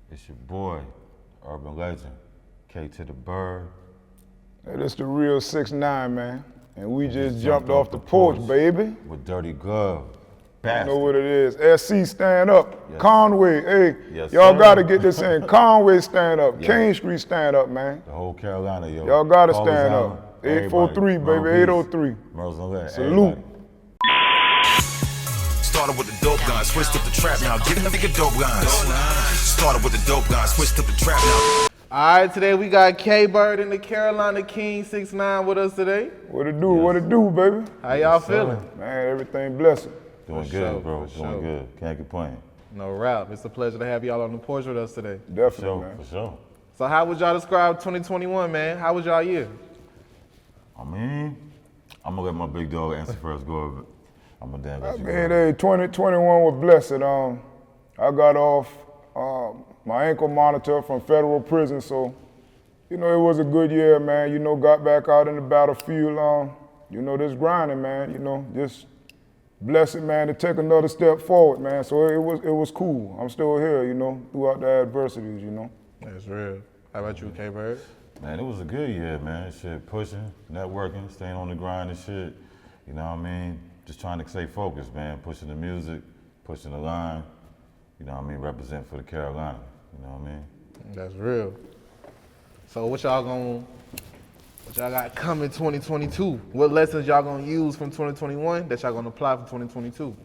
It's your boy, urban legend, K to the Bird. Hey, this the real 6ix9ine, man. And we just jumped off the porch, baby. With dirty glove. You Bastard. know what it is. SC stand up. Yes. Conway, hey, Yes, y'all sir. gotta get this in. Conway stand up. Yes. Kane Street stand up, man. The whole Carolina, yo. Y'all gotta College stand Island, up. 843, everybody. baby, 803. Merle's Salute. Started with the dope guns, switched up the trap now. Give a nigga dope guns. Started with the dope guns, switched up the trap now. All right, today we got K-Bird and the Carolina King Six9 with us today. What it do, what it do, baby? How y'all feeling? Man, everything blessed. Doing For good, sure, bro. for Doing sure. good. Can't complain. No rap. It's a pleasure to have y'all on the porch with us today. Definitely, Sure, man. for sure. So how would y'all describe 2021, man? How was y'all year? I mean, I'm gonna let my big dog answer first. Go ahead. I'm gonna damn I let you mean, go. hey, 2021 was blessed. I got off my ankle monitor from federal prison, so, you know, it was a good year, man. You know, got back out in the battlefield, you know, just grinding, man, you know, just blessed, man, to take another step forward, man. So it was cool. I'm still here, you know, throughout the adversities, you know. That's real. How about you, K-Bird? Man, it was a good year, man. Shit, pushing, networking, staying on the grind and shit. You know what I mean? Just trying to stay focused, man. Pushing the music, pushing the line. You know what I mean? Represent for the Carolina. You know what I mean? That's real. So what y'all got coming 2022? What lessons y'all gonna use from 2021 that y'all gonna apply for 2022?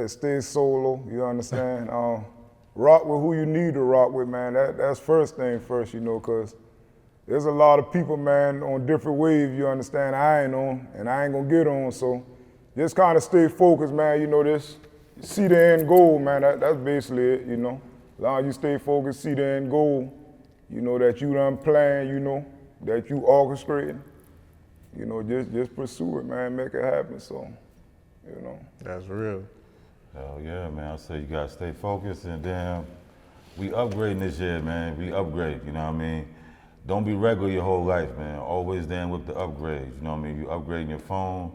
Stay solo, you understand? Rock with who you need to rock with, man. That's first thing first, you know, because there's a lot of people, man, on different waves, you understand, I ain't on, and I ain't gonna get on, so just kind of stay focused, man, you know, this, see the end goal, man, that's basically it, you know. As long as you stay focused, see the end goal, you know, that you done planned, you know, that you orchestrating, you know, just pursue it, man, make it happen, so, you know. That's real. Hell yeah, man. I say you gotta stay focused and damn, we upgrading this year, man. We upgrade, you know what I mean? Don't be regular your whole life, man. Always damn with the upgrades, you know what I mean? You upgrading your phone,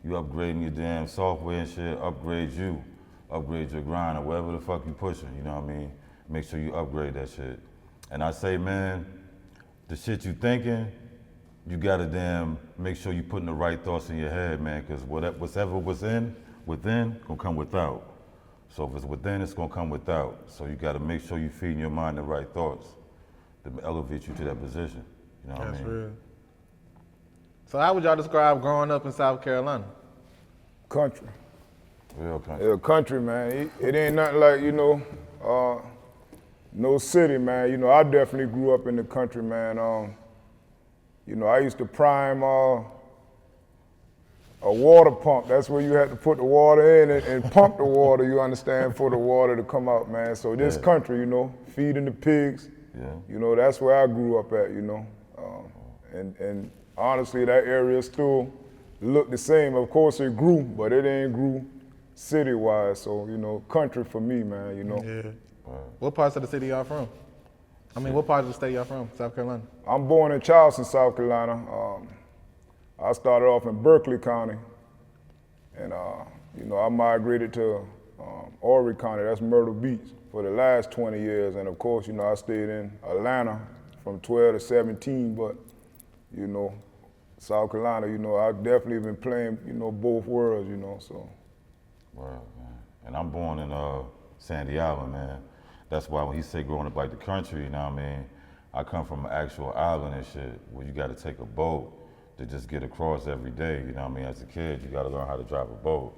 you upgrading your damn software and shit, upgrade you, upgrade your grind or whatever the fuck you pushing, you know what I mean? Make sure you upgrade that shit. And I say, man, the shit you thinking, you gotta damn make sure you putting the right thoughts in your head, man, because whatever was within gonna come without. So if it's within, it's gonna come without. So you gotta make sure you feeding your mind the right thoughts to elevate you to that position. You know what I That's mean? real. So how would y'all describe growing up in South Carolina? Country. Real country. Yeah, country, man. It ain't nothing like, you know, no city, man. You know, I definitely grew up in the country, man. You know, I used to prime a water pump. That's where you had to put the water in and pump the water, you understand, for the water to come out, man. So this country, you know, feeding the pigs, you know, that's where I grew up at, you know. And honestly, that area still looked the same. Of course it grew, but it ain't grew city-wise. So, you know, country for me, man, you know. Yeah. What parts of the city y'all from? I mean, what part of the state y'all from, South Carolina? I'm born in Charleston, South Carolina. I started off in Berkeley County, and you know, I migrated to Horry County, that's Myrtle Beach, for the last 20 years. And of course, you know, I stayed in Atlanta from 12 to 17, but, you know, South Carolina, you know, I've definitely been playing, you know, both worlds, you know, so. Wow, man. And I'm born in Sandy Island, man. That's why when he say growing up like the country, you know what I mean? I come from an actual island and shit where you gotta take a boat to just get across every day, you know what I mean? As a kid, you gotta learn how to drive a boat.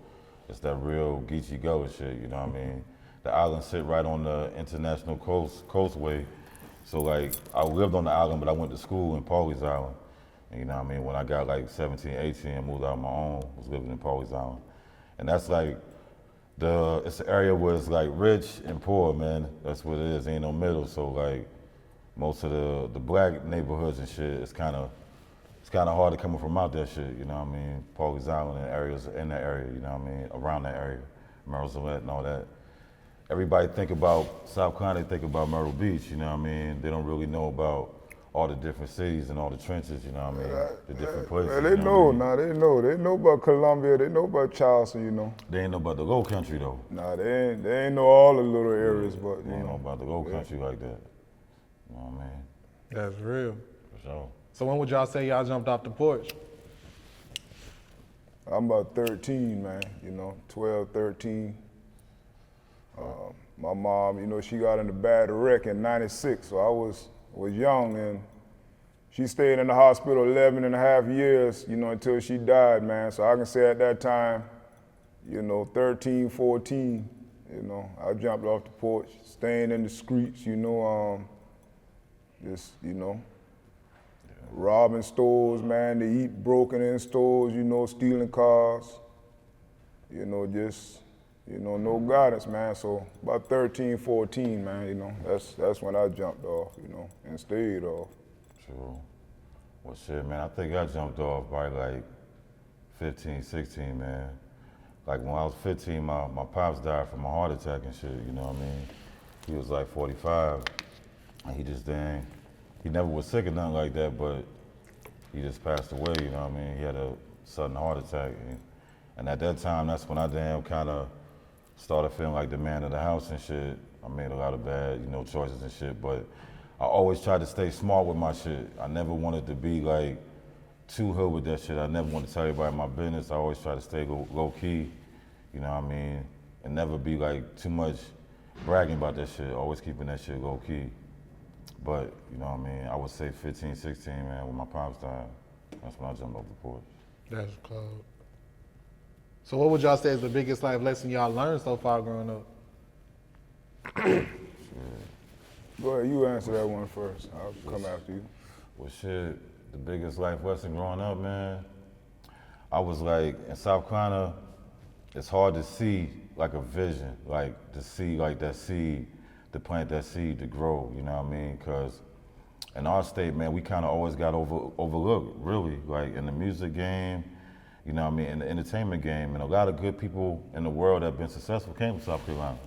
It's that real Geechee Go shit, you know what I mean? The island sit right on the international coastway. So like, I lived on the island, but I went to school in Pawleys Island. And you know what I mean? When I got like 17, 18, I moved out on my own, was living in Pawleys Island. And that's like, it's an area where it's like rich and poor, man. That's what it is, ain't no middle. So like, most of the black neighborhoods and shit, it's kind of hard to come from out that shit, you know what I mean? Pawleys Island and areas in that area, you know what I mean? Around that area, Merle's and all that. Everybody think about South Carolina, they think about Myrtle Beach, you know what I mean? They don't really know about all the different cities and all the trenches, you know what I mean? The different places. Man, they you know, what I mean? they know about Columbia, they know about Charleston, you know. They ain't know about the low country though. Nah, they ain't know all the little areas, but They you ain't know know. about the low country like that. You know what I mean? That's real. For sure. So when would y'all say y'all jumped off the porch? I'm about 13, man, you know, 12, 13. My mom, you know, she got in a bad wreck in '96, so I was young, and she stayed in the hospital 11 and a half years, you know, until she died, man. So I can say at that time, you know, 13, 14, you know, I jumped off the porch, staying in the streets, you know, just, you know, robbing stores, man, to eat broken in stores, you know, stealing cars, you know, just, you know, no guidance, man. So about 13, 14, man, you know, that's when I jumped off, you know, and stayed off. Sure. Well, shit, man, I think I jumped off by like 15, 16, man. Like when I was 15, my pops died from a heart attack and shit, you know what I mean? He was like 45, and he just dang, he never was sick or nothing like that, but he just passed away, you know what I mean? He had a sudden heart attack. And at that time, that's when I damn kind of started feeling like the man of the house and shit. I made a lot of bad, you know, choices and shit, but I always tried to stay smart with my shit. I never wanted to be like too hood with that shit. I never wanted to tell everybody my business. I always try to stay low key, you know what I mean? And never be like too much bragging about that shit, always keeping that shit low key. But, you know what I mean, I would say 15, 16, man, when my pops died, that's when I jumped off the porch. That's cold. So what would y'all say is the biggest life lesson y'all learned so far growing up? Go ahead, you answer that one first. I'll come after you. Well, shit, the biggest life lesson growing up, man, I was like, in South Carolina, it's hard to see like a vision, like to see like that seed, to plant that seed to grow, you know what I mean? Because in our state, man, we kind of always got overlooked, really, like in the music game, you know what I mean, in the entertainment game. And a lot of good people in the world that have been successful came from South Carolina.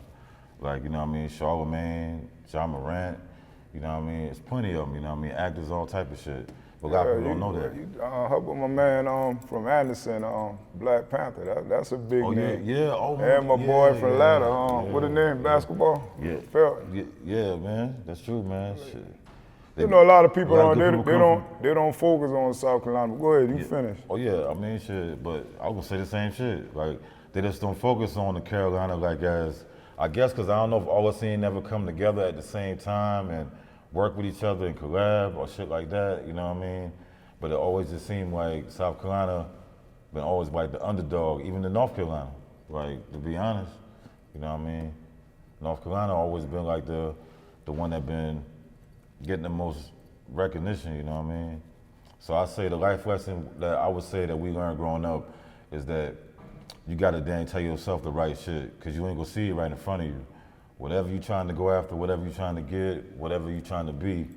Like, you know what I mean, Charlemagne, John Morant, you know what I mean? It's plenty of them, you know what I mean? Actors, all type of shit. But a lot of people don't know that. How about my man from Anderson, Black Panther? That's a big name. Yeah. Oh, And my boy from Ladder, what the name, basketball? Yeah. Felton. Yeah, man, that's true, man. Shit. You know, a lot of people they don't focus on South Carolina. But go ahead, you finish. Oh yeah, I mean shit, but I would say the same shit. Like they just don't focus on the Carolina like as, I guess because I don't know if all the scene never come together at the same time and work with each other and collab or shit like that, you know what I mean? But it always just seemed like South Carolina been always like the underdog, even in North Carolina, like to be honest, you know what I mean? North Carolina always been like the one that been getting the most recognition, you know what I mean? So I say the life lesson that I would say that we learned growing up is that you gotta dang tell yourself the right shit, cause you ain't gonna see it right in front of you. Whatever you trying to go after, whatever you trying to get, whatever you trying to be,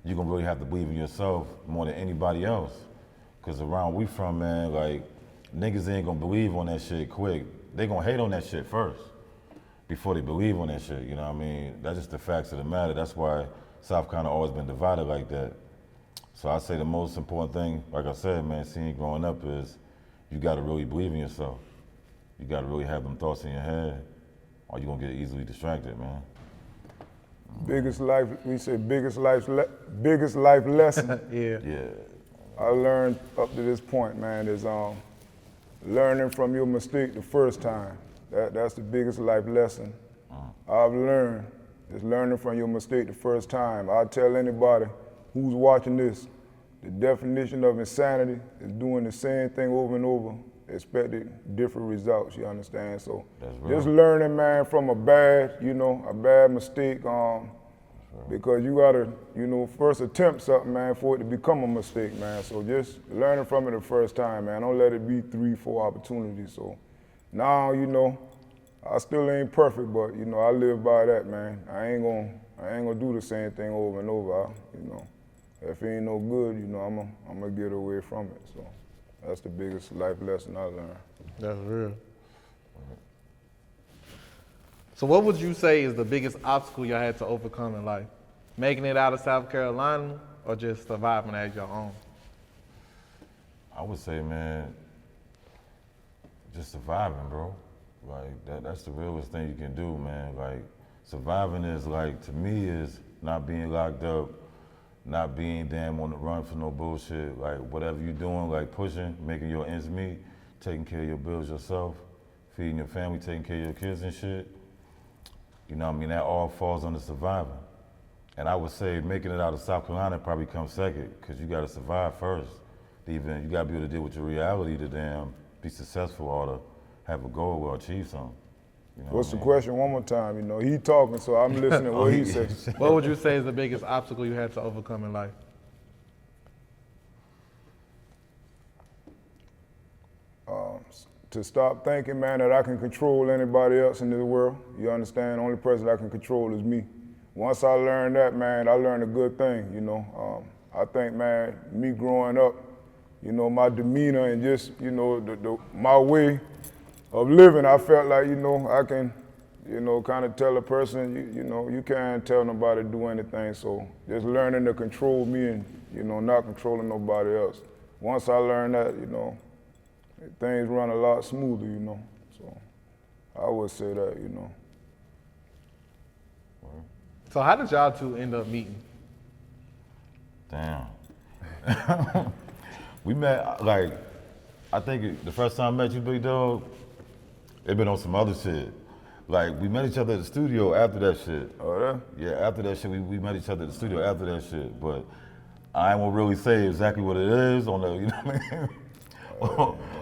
you gonna really have to believe in yourself more than anybody else. Cause around we from, man, like, niggas ain't gonna believe on that shit quick. They gonna hate on that shit first before they believe on that shit, you know what I mean? That's just the facts of the matter. That's why South Carolina always been divided like that. So I say the most important thing, like I said, man, seeing growing up is you gotta really believe in yourself. You gotta really have them thoughts in your head, or you gonna get easily distracted, man. Biggest life lesson. Yeah. I learned up to this point, man, is learning from your mistake the first time. That's the biggest life lesson I've learned, is learning from your mistake the first time. I tell anybody who's watching this, the definition of insanity is doing the same thing over and over, expecting different results, you understand? So just learning, man, from a bad mistake, because you gotta, first attempt something, man, for it to become a mistake, man. So just learning from it the first time, man. Don't let it be 3, 4 opportunities. So now, I still ain't perfect, but I live by that, man. I ain't gonna do the same thing over and over. If it ain't no good, I'm gonna get away from it. So that's the biggest life lesson I learned. That's real. So what would you say is the biggest obstacle y'all had to overcome in life? making it out of South Carolina or just surviving as your own? I would say, man, just surviving, bro. Like that's the realest thing you can do, man. Like surviving is like, to me, is not being locked up, not being damn on the run for no bullshit. Like whatever you're doing, like pushing, making your ends meet, taking care of your bills yourself, feeding your family, taking care of your kids and shit. You know what I mean? That all falls under surviving. And I would say making it out of South Carolina probably comes second, because you gotta survive first. Even you gotta be able to deal with your reality to damn be successful or to have a goal or achieve something. You know What's what the I mean? question one more time? You know, he talking, so I'm listening to what he says. What would you say is the biggest obstacle you had to overcome in life? To stop thinking, man, that I can control anybody else in this world. You understand? The only person I can control is me. Once I learned that, man, I learned a good thing, you know. I think, man, me growing up, you know, my demeanor and just, you know, my way of living, I felt like, you know, I can, you know, kind of tell a person, you know, you can't tell nobody to do anything. So just learning to control me and, you know, not controlling nobody else. Once I learned that, you know, things run a lot smoother, you know. So I would say that, you know. So how did y'all two end up meeting? Damn. We met, like, I think the first time I met you, Big Dog, it been on some other shit. Like, we met each other at the studio after that shit. Oh, yeah? Yeah, after that shit, we met each other at the studio after that shit. But I ain't gonna really say exactly what it is on the, you know what I mean?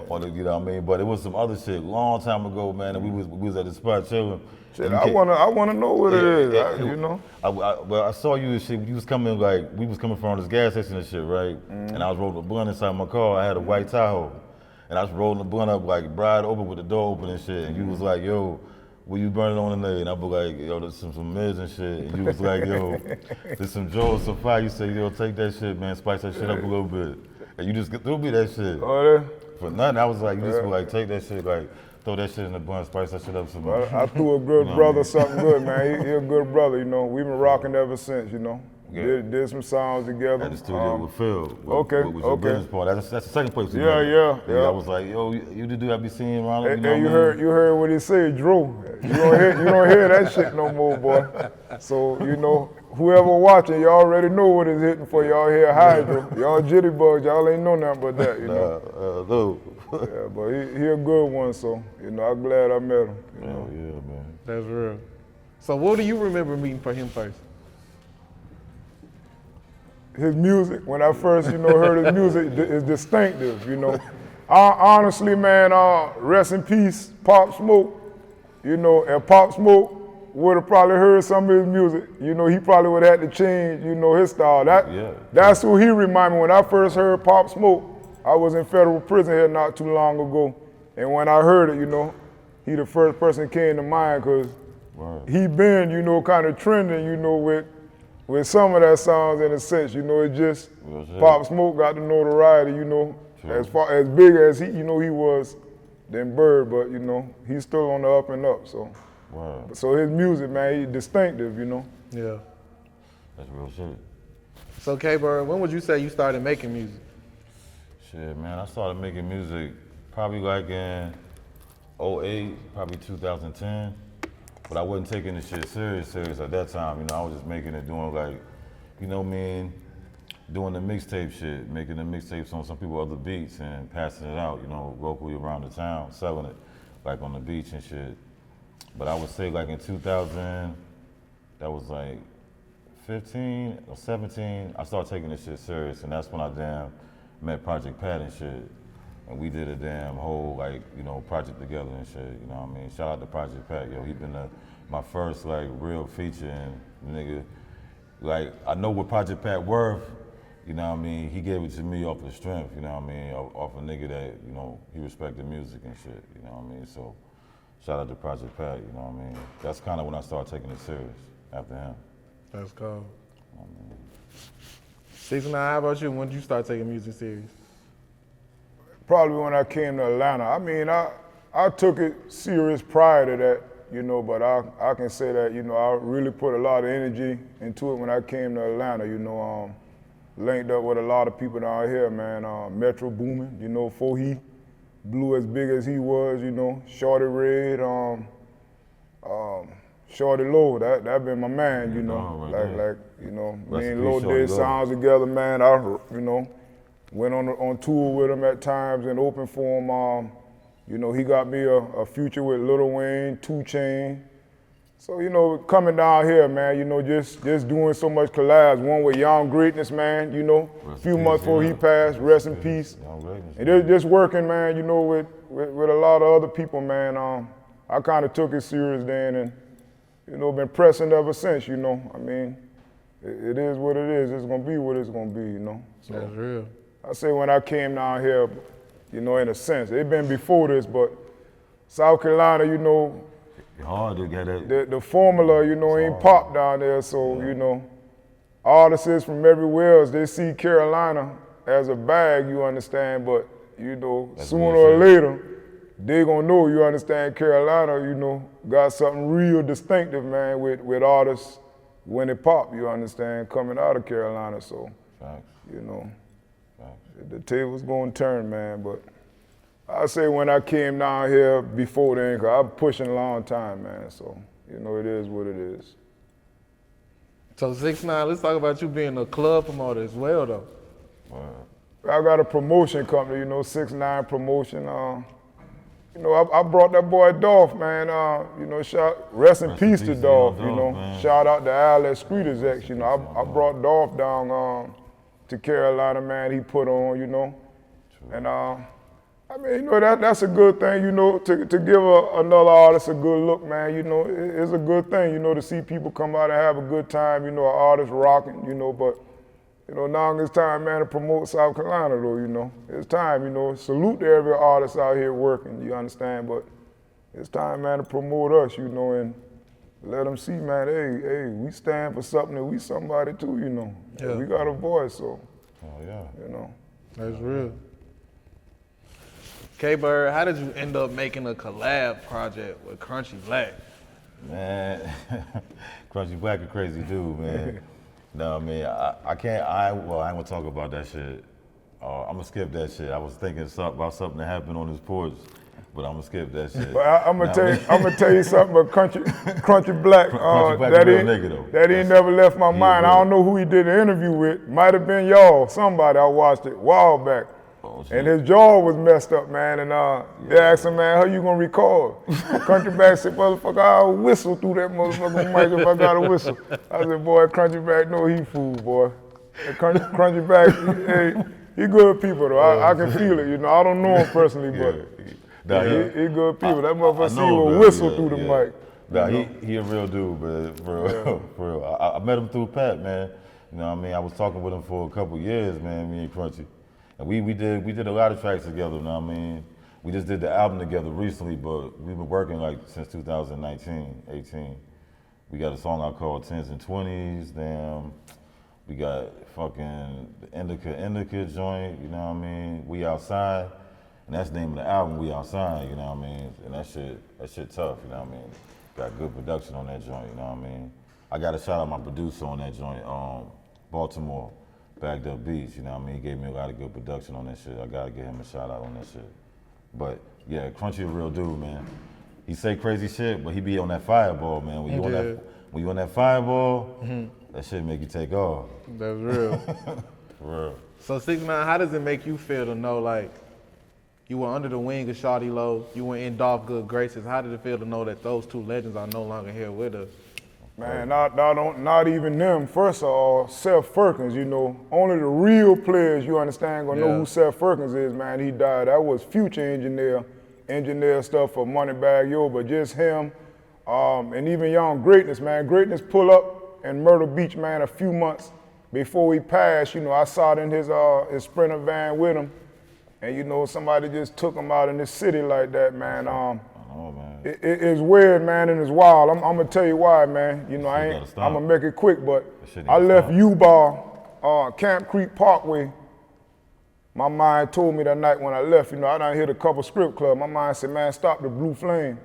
On the, you know what I mean? But it was some other shit long time ago, man, and we was at the spot chilling. Shit, I wanna know what it is, you know? Well, I saw you and shit. You was coming, like, we was coming from this gas station and shit, right? And I was rolling a blunt inside my car. I had a white Tahoe. And I was rolling the blunt up, like, bright open with the door open and shit. And you was like, yo, what you burning on today? And I was like, yo, there's some mids and shit. And you was like, yo, there's some Joe, some fire. You say, yo, take that shit, man, spice that shit up a little bit. And you just threw me that shit. Oh, yeah? For nothing, I was like, you just be like, take that shit, like, throw that shit in the blunt, spice that shit up some more. I threw a good You know brother what I mean? something good, man. He a good brother, you know. We've been rocking ever since, you know. Yeah. Did some songs together. At the studio with Phil. Okay, with your okay. business part. That's the second place we Yeah, met. yeah. I was like, yo, you the dude I be seeing around. Hey, you know you what I mean? heard what he said, Drew. You don't hear that shit no more, boy. So, you know, whoever watching, y'all already know what it's hitting for. Y'all hear Hydro. Y'all jitterbugs, y'all ain't know nothing but that, you know. No. Yeah, but he a good one, so, you know, I'm glad I met him. You know. Hell yeah, man. That's real. So what do you remember meeting for him first? His music, when I first, you know, heard his music, is distinctive, you know. Honestly, man, rest in peace, Pop Smoke. You know, if Pop Smoke would have probably heard some of his music, you know, he probably would have had to change, you know, his style. That's who he reminded me. When I first heard Pop Smoke, I was in federal prison here not too long ago. And when I heard it, you know, he the first person that came to mind, because he been, you know, kind of trending, you know, with some of that songs in a sense, you know, it just, Pop Smoke got the notoriety, you know, as big as he, you know, he was than Bird, but, you know, he's still on the up and up, so. So his music, man, he's distinctive, you know. Yeah. That's real shit. So K-Bird, when would you say you started making music? Shit, man, I started making music probably like in 08, probably 2010. But I wasn't taking this shit serious at that time. You know, I was just making it, doing like, you know what I mean, doing the mixtape shit, making the mixtapes on some people other beats and passing it out, you know, locally around the town, selling it, like on the beach and shit. But I would say like in 2000, that was like 15 or 17, I started taking this shit serious, and that's when I damn met Project Pat and shit. And we did a damn whole, like, you know, project together and shit, you know what I mean? Shout out to Project Pat, yo. He been my first, like, real feature, and nigga, like, I know what Project Pat worth, you know what I mean? He gave it to me off of strength, you know what I mean? Off a nigga that, you know, he respected music and shit, you know what I mean? So, shout out to Project Pat, you know what I mean? That's kind of when I started taking it serious, after him. That's cool. 6ix9ine, how about you? When did you start taking music serious? Probably when I came to Atlanta. I mean, I took it serious prior to that. you know, but I can say that, you know, I really put a lot of energy into it when I came to Atlanta, you know, linked up with a lot of people down here, man. Metro booming, you know, before he blew as big as he was, you know, Shawty Red, Shawty Lo, that been my man, you know, like, you know, me and Lo did sounds together, man. I, you know, went on tour with him at times and opened for him. You know, he got me a feature with Lil Wayne, 2 Chainz. So, you know, coming down here, man, you know, just doing so much collabs. One with Young Greatness, man, you know, a few months before he passed, rest in peace. And just working, man, you know, with a lot of other people, man. I kind of took it serious then and, you know, been pressing ever since, you know. I mean, it is what it is. It's gonna be what it's gonna be, you know. So that's real. I say when I came down here, you know, in a sense, it been before this, but South Carolina, you know, hard to get it. The formula, you know, ain't popped down there, so, you know, artists from everywhere else, they see Carolina as a bag, you understand, but, you know, sooner or later, they gonna know, you understand, Carolina, you know, got something real distinctive, man, with artists when it pop, you understand, coming out of Carolina, so, you know, the table's gonna turn, man, but I say when I came down here before then, cause I've pushing a long time, man, so, you know, it is what it is. So 6ix9ine, let's talk about you being a club promoter as well, though. I got a promotion company, you know, Six9 Promotion. You know, I brought that boy Dolph, man. You know, rest in peace to Dolph, you know. Man. Shout out to Al at Street Execs, you know. I brought Dolph down to Carolina, man. He put on, you know. And I mean, you know, that's a good thing, you know, to give another artist a good look, man. You know, it's a good thing, you know, to see people come out and have a good time, you know, an artist rocking, you know, but, you know, now it's time, man, to promote South Carolina, though, you know. It's time, you know, salute to every artist out here working, you understand, but it's time, man, to promote us, you know, and let them see, man, hey, we stand for something and we somebody too, you know. Yeah. We got a voice, so, you know. That's real. K-Bird, how did you end up making a collab project with Crunchy Black? Man, Crunchy Black a crazy dude, man. No, I mean, I ain't gonna talk about that shit. I'm gonna skip that shit. I was thinking about something that happened on his porch, but I'm gonna skip that shit. But I'm gonna tell you something about Crunchy Black. Crunchy Black a real nigga, though. That ain't never left my mind. I don't know who he did the interview with. Might have been y'all, somebody. I watched it a while back. And his jaw was messed up, man, and they asked him, man, how you gonna record? Crunchy Black said, motherfucker, I'll whistle through that motherfucking mic if I got a whistle. I said, boy, Crunchy Black, no, he fool, boy. Crunchy Black, he good people, though. I can feel it, you know. I don't know him personally, but he good people. That motherfucker see will whistle through the mic. Nah, he a real dude, man, for real. I met him through Pat, man. You know what I mean? I was talking with him for a couple years, man, me and Crunchy. And we did a lot of tracks together, you know what I mean? We just did the album together recently, but we've been working like since 2019, 18. We got a song out called 10s and 20s, damn. We got fucking the Indica joint, you know what I mean? We Outside, and that's the name of the album, We Outside, you know what I mean? And that shit tough, you know what I mean? Got good production on that joint, you know what I mean? I got to shout out my producer on that joint, Baltimore. Backed Up Beats, you know what I mean? He gave me a lot of good production on that shit. I gotta give him a shout out on that shit. But yeah, Crunchy a real dude, man. He say crazy shit, but he be on that fireball, man. When you on that fireball, that shit make you take off. That's real. For real. So 6ix9ine, how does it make you feel to know, like, you were under the wing of Shawty Lo, you were in Dolph good graces. How did it feel to know that those two legends are no longer here with us? Man, not even them. First of all, Seth Ferkins, you know, only the real players, you understand, gonna know who Seth Ferkins is, man. He died. That was Future engineer stuff for Moneybagg Yo, but just him, and even Young Greatness, man. Greatness pull up in Myrtle Beach, man, a few months before he passed. You know, I saw it in his Sprinter van with him, and you know, somebody just took him out in this city like that, man. It's weird, man, and it's wild. I'm gonna tell you why, man. You know, I'm gonna make it quick, but I left U-Bar, Camp Creek Parkway. My mind told me that night when I left, you know, I done hit a couple strip clubs. My mind said, man, stop the Blue Flame.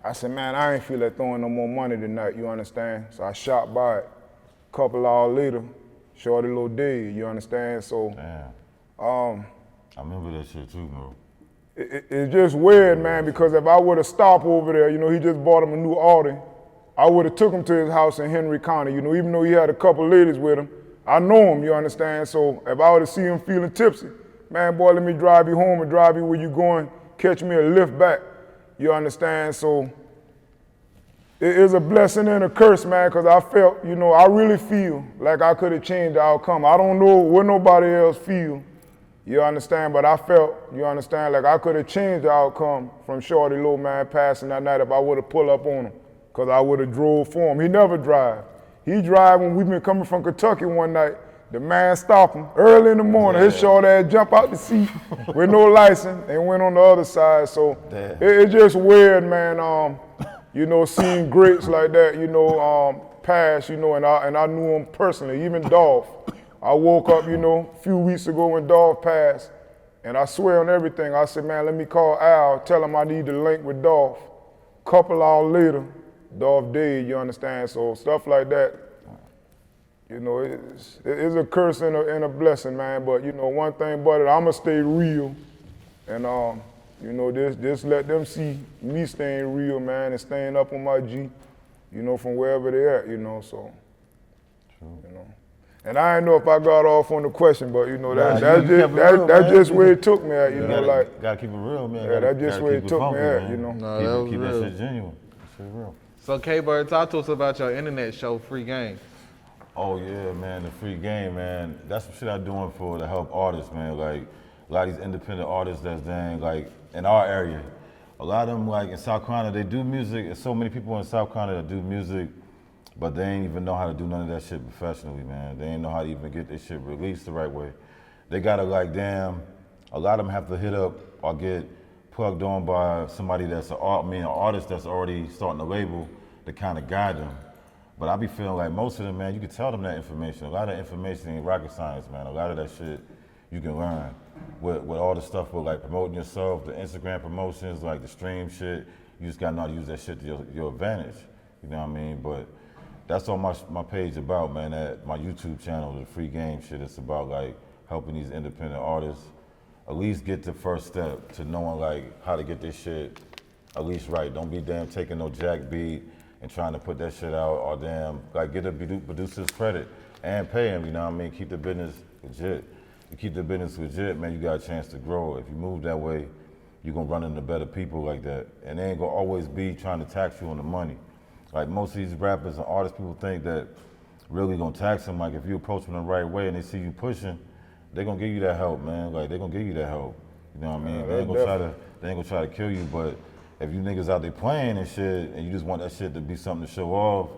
I said, man, I ain't feel like throwing no more money tonight, you understand? So I shot by it. A couple hours later, Shawty Lo dead, you understand? So, Damn. I remember that shit too, bro. It's just weird, man, because if I would have stopped over there, you know, he just bought him a new Audi, I would have took him to his house in Henry County, you know, even though he had a couple ladies with him. I know him, you understand? So if I would have seen him feeling tipsy, man, boy, let me drive you home and drive you where you going, catch me a lift back, you understand? So it is a blessing and a curse, man, because I felt, you know, I really feel like I could have changed the outcome. I don't know what nobody else feel, you understand, but I felt, you understand, like I could have changed the outcome from Shawty Lo, man, passing that night if I would have pulled up on him, because I would have drove for him. He never drive. He drive when we been coming from Kentucky one night. The man stopped him early in the morning. His short ass jump out the seat with no license and went on the other side. So it's just weird, man. You know, seeing greats like that, you know, pass, you know, and I knew him personally, even Dolph. I woke up, you know, a few weeks ago when Dolph passed, and I swear on everything, I said, man, let me call Al, tell him I need to link with Dolph. Couple hours later, Dolph dead, you understand? So stuff like that, you know, it's a curse and a blessing, man. But, you know, one thing about it, I'ma stay real. And, you know, just let them see me staying real, man, and staying up on my G, you know, from wherever they're at, you know, so, you know. And I didn't know if I got off on the question, but, you know, that's just where it took me at, you know, like. Gotta keep it real, man. Yeah, that's just where it took me at, you know. No, keep that shit genuine. That shit real. So K-Bird, talk to us about your internet show, Free Game. Oh yeah, man, the free game, man. That's some shit I'm doing to help artists, man. Like a lot of these independent artists that's dang, like in our area. A lot of them, like in South Carolina, they do music. There's so many people in South Carolina that do music, but they ain't even know how to do none of that shit professionally, man. They ain't know how to even get this shit released the right way. They gotta like, damn, a lot of them have to hit up or get plugged on by somebody that's an artist that's already starting a label to kind of guide them. But I be feeling like most of them, man, you can tell them that information. A lot of information ain't rocket science, man. A lot of that shit you can learn. With all the stuff with like promoting yourself, the Instagram promotions, like the stream shit, you just gotta know how to use that shit to your advantage. You know what I mean? But that's all my page about, man. That my YouTube channel, the free game shit, it's about like helping these independent artists at least get the first step to knowing like how to get this shit at least right. Don't be damn taking no jack beat and trying to put that shit out, or damn, like get a producer's credit and pay him, you know what I mean? Keep the business legit. You keep the business legit, man, you got a chance to grow. If you move that way, you're gonna run into better people like that. And they ain't gonna always be trying to tax you on the money. Like most of these rappers and artists, people think that really gonna tax them. Like if you approach them the right way and they see you pushing, they gonna give you that help, man. Like they gonna give you that help. You know what I mean? They ain't gonna try to kill you, but if you niggas out there playing and shit, and you just want that shit to be something to show off,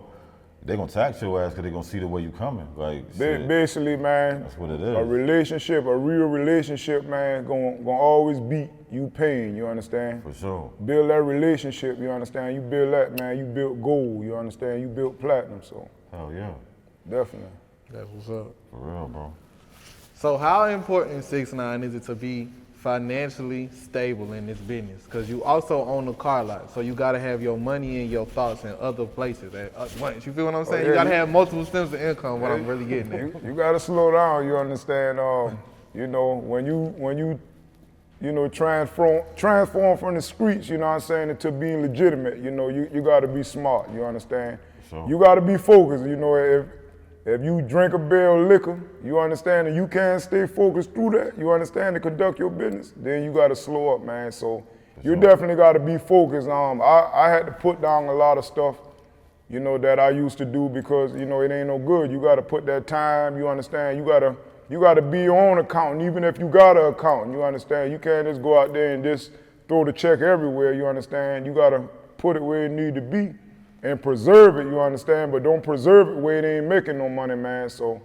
they gonna tax your ass because they gonna see the way you coming. Like shit, basically, man, that's what it is. A relationship, a real relationship, man, gonna always beat you paying, you understand? For sure. Build that relationship, you understand? You build that, man, you built gold, you understand? You built platinum, so. Hell yeah. Definitely. That's what's up. For real, bro. So how important 6ix9ine is it to be financially stable in this business? Because you also own a car lot, so you gotta have your money and your thoughts in other places at once. You feel what I'm saying? Yeah, you gotta have multiple streams of income, what I'm really getting at. You gotta slow down, you understand? You know, when you transform from the streets, you know what I'm saying, into being legitimate, you know, you gotta be smart, you understand? Sure. You gotta be focused, you know, if you drink a barrel of liquor, you understand, and you can't stay focused through that, you understand, to conduct your business, then you gotta slow up, man. So you definitely gotta be focused. I had to put down a lot of stuff, you know, that I used to do because, you know, it ain't no good. You gotta put that time, you understand, you gotta be your own accountant, even if you got an accountant, you understand. You can't just go out there and just throw the check everywhere, you understand. You gotta put it where it need to be and preserve it, you understand, but don't preserve it where it ain't making no money, man. So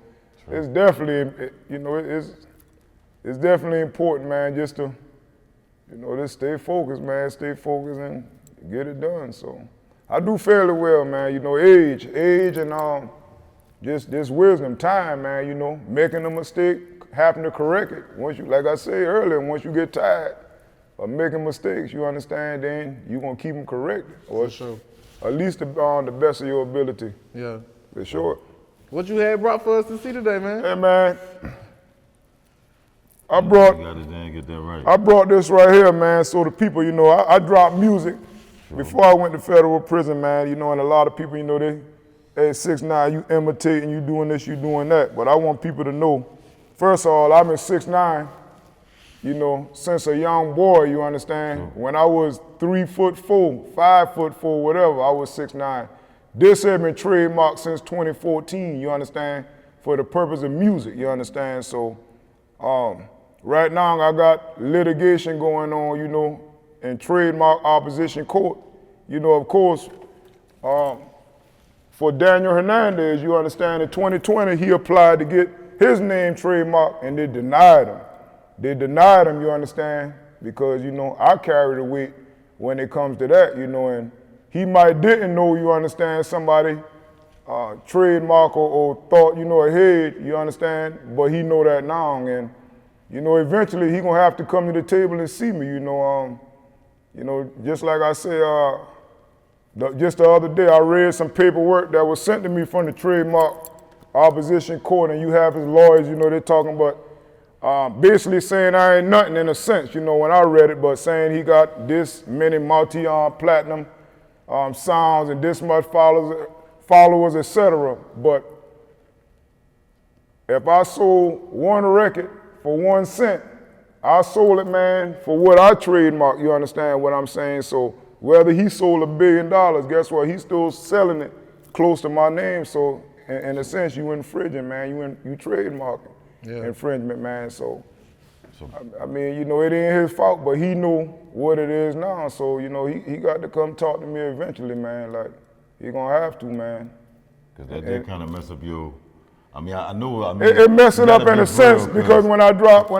it's definitely, you know, it's definitely important, man, just to, you know, just stay focused, man, stay focused and get it done. So I do fairly well, man, you know, age and just wisdom, time, man, you know, making a mistake, having to correct it. Once you, like I said earlier, once you get tired making mistakes, you understand, then you're gonna keep them corrected. Or For sure. at least the best of your ability. Yeah. For sure. What you had brought for us to see today, man? Hey man, I You brought gotta then get that right. I brought this right here, man, so the people, you know, I dropped music before I went to federal prison, man, you know, and a lot of people, you know, hey, 6ix9ine, you imitating, you doing this, you doing that. But I want people to know, first of all, I've been 6ix9ine, you know, since a young boy, you understand? When I was 3'4", 5'4", whatever, I was 6ix9ine. This has been trademarked since 2014, you understand? For the purpose of music, you understand? So, right now I got litigation going on, you know, in trademark opposition court. You know, of course, for Daniel Hernandez, you understand, in 2020, he applied to get his name trademarked and they denied him. They denied him, you understand, because, you know, I carry the weight when it comes to that, you know, and he might didn't know, you understand, somebody trademark or thought, you know, ahead, you understand, but he know that now, and, you know, eventually he gonna have to come to the table and see me, you know, just like I say, just the other day, I read some paperwork that was sent to me from the trademark opposition court, and you have his lawyers, you know, they're talking about basically saying I ain't nothing in a sense, you know, when I read it, but saying he got this many multi-platinum sounds and this much followers, etc. But if I sold one record for 1 cent, I sold it, man, for what I trademarked, you understand what I'm saying? So whether he sold $1 billion, guess what? He's still selling it close to my name. So in a sense, you infringing, man. You trademarking infringement, man. So I mean, you know, it ain't his fault, but he know what it is now. So, you know, he got to come talk to me eventually, man. Like, he gonna have to, man. Because that did kind of mess up your, I mean, I know. It messed it up in a sense because when I drop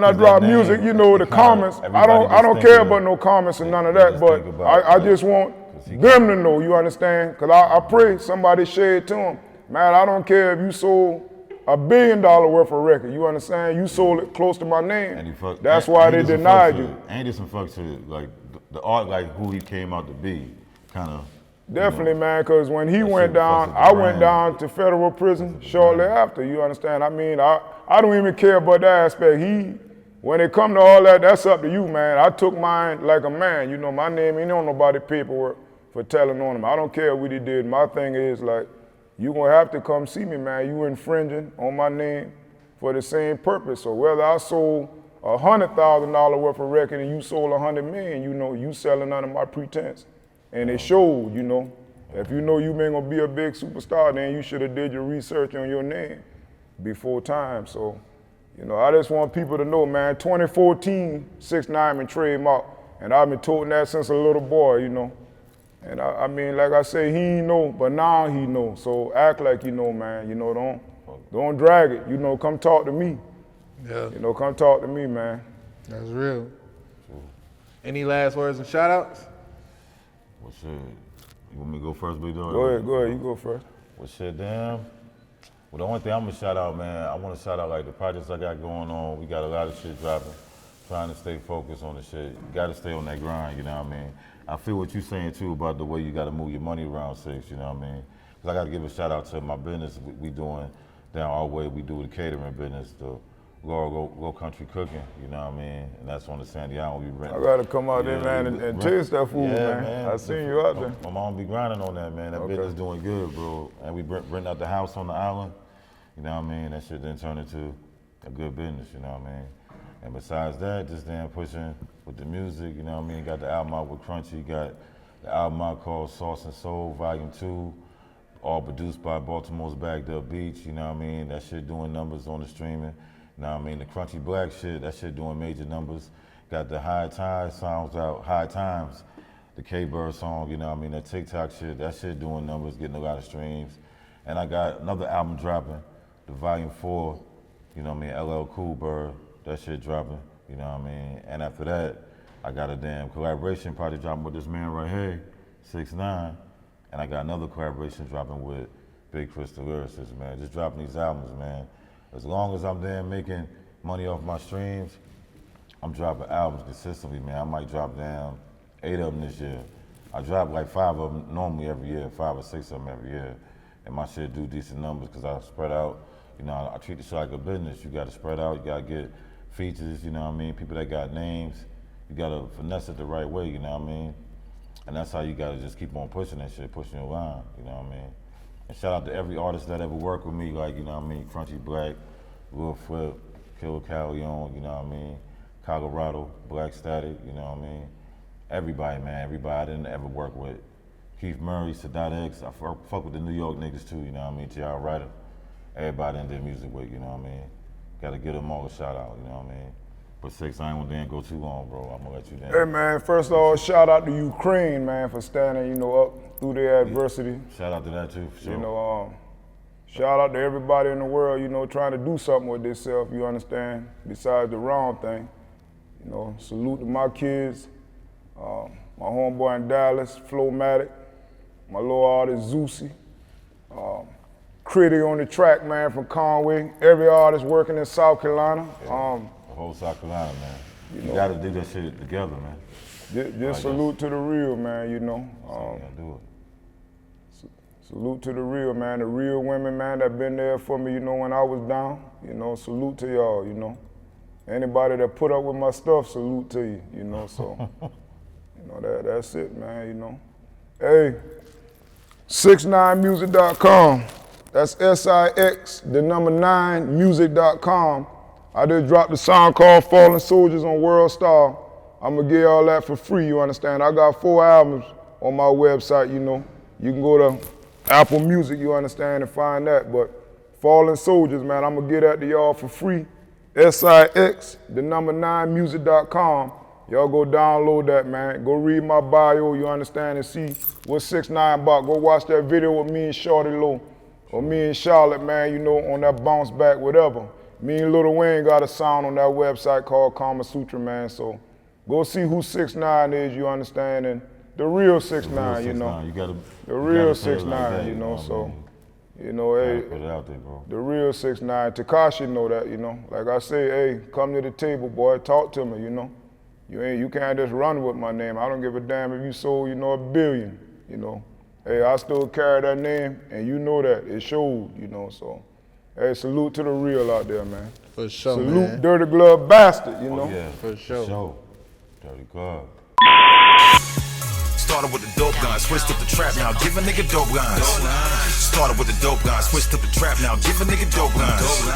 music, you know, the comments, I don't care about no comments and none of that, but I just want them to know, you understand? Because I pray somebody share it to them. Man, I don't care if you sold $1 billion worth of record, you understand? You sold it close to my name. That's why they denied you. Ain't this some fuck shit, like the art, like who he came out to be, kind of. Definitely, man, because when he went down, I went down to federal prison shortly after, you understand? I mean, I don't even care about that aspect. When it come to all that, that's up to you, man. I took mine like a man, you know, my name ain't on nobody paperwork for telling on him. I don't care what he did. My thing is, like, you gonna have to come see me, man. You infringing on my name for the same purpose. So whether I sold $100,000 worth of record and you sold 100 million, you know, you selling under my pretense. And it showed, you know. If you know you ain't gonna be a big superstar, then you should have did your research on your name before time. So, you know, I just want people to know, man, 2014, 6ix9ine been trademark, and I've been toting that since a little boy, you know. And I mean, like I say, he ain't know, but now he know. So act like you know, man. You know, don't drag it. You know, come talk to me. Yeah. You know, come talk to me, man. That's real. Any last words and shout outs? Well, shit. You want me to go first, big dog? Go ahead, you go first. Well, shit, damn. Well, the only thing I'm gonna shout out, man, I wanna shout out like the projects I got going on. We got a lot of shit dropping. Trying to stay focused on the shit. You gotta stay on that grind, you know what I mean? I feel what you're saying too about the way you gotta move your money around, Six, you know what I mean? Cause I gotta give a shout out to my business we doing down our way. We do the catering business, the Go Country Cooking, you know what I mean? And that's on the Sandy Island we rent. I gotta come out there, man, and taste that food, man. I seen you out there. My mom be grinding on that, man. That business doing good, bro. And we rent out the house on the island, you know what I mean? That shit then turned into a good business, you know what I mean? And besides that, just then pushing with the music, you know what I mean? Got the album out with Crunchy, got the album out called Sauce and Soul, Volume 2, all produced by Baltimore's Bagged Up Beach, you know what I mean? That shit doing numbers on the streaming. You know what I mean? The Crunchy Black shit, that shit doing major numbers. Got the High Tide songs out, High Times, the K-Bird song, you know what I mean? That TikTok shit, that shit doing numbers, getting a lot of streams. And I got another album dropping, the Volume 4, you know what I mean? LL Cool Bird, that shit dropping, you know what I mean? And after that, I got a damn collaboration project dropping with this man right here, 6ix9ine. And I got another collaboration dropping with Big Crystal Lyricist, man. Just dropping these albums, man. As long as I'm there making money off my streams, I'm dropping albums consistently, man. I might drop down 8 of them this year. I drop like 5 of them normally every year, 5 or 6 of them every year. And my shit do decent numbers because I spread out. You know, I treat the shit like a business. You gotta spread out, you gotta get features, you know what I mean? People that got names, you gotta finesse it the right way, you know what I mean? And that's how you gotta just keep on pushing that shit, pushing your line, you know what I mean? And shout out to every artist that ever worked with me, like, you know what I mean? Crunchy Black, Will Flip, Kill Callion, you know what I mean? Colorado, Black Static, you know what I mean? Everybody, man, everybody I didn't ever work with. Keith Murray, Sadat X, I fuck with the New York niggas too, you know what I mean? T.R. Ryder, everybody I did music with, you know what I mean? Gotta give them all a shout out, you know what I mean? But 6, I ain't gonna go too long, bro. I'm gonna let you down. Hey man, first of all, shout out to Ukraine, man, for standing, you know, up through their adversity. Shout out to that too, for sure. You know, shout out to everybody in the world, you know, trying to do something with themselves, you understand, besides the wrong thing. You know, salute to my kids, my homeboy in Dallas, Flowmatic, my little artist Zeusy, Critic on the track, man, from Conway, every artist working in South Carolina. The whole South Carolina, man. You gotta do that shit together, man. Just salute to the real, man, you know. Do it. Salute to the real, man, the real women, man, that been there for me, you know, when I was down. You know, salute to y'all, you know. Anybody that put up with my stuff, salute to you, you know, so. You know, that's it, man, you know. Hey, 69music.com. That's SIX, the number 9, music.com. I just dropped a song called Fallen Soldiers on World Star. I'm gonna give y'all that for free, you understand? I got 4 albums on my website, you know. You can go to Apple Music, you understand, and find that. But Fallen Soldiers, man, I'm gonna give that to y'all for free. SIX, the number 9, music.com. Y'all go download that, man. Go read my bio, you understand, and see what 6ix9ine about. Go watch that video with me and Shawty Lo, or me and Charlotte, man, you know, on that bounce back, whatever. Me and Lil Wayne got a sound on that website called Kama Sutra, man. So go see who 6ix9ine is, you understand, and the real 6ix9ine, you know. The real 6ix9ine, you know, so. You know, hey, put it out there, bro. The real 6ix9ine. Tekashi know that, you know. Like I say, hey, come to the table, boy. Talk to me, you know. You can't just run with my name. I don't give a damn if you sold, you know, 1 billion, you know. Hey, I still carry that name, and you know that. It showed, you know, so. Hey, salute to the real out there, man. For sure, salute man. Dirty Glove Bastard, you know. Oh, yeah, for sure. Dirty Glove. Started with the dope gun, switched up the trap, now give a nigga dope guns. Started with the dope gun, switched up the trap, now give a nigga dope guns.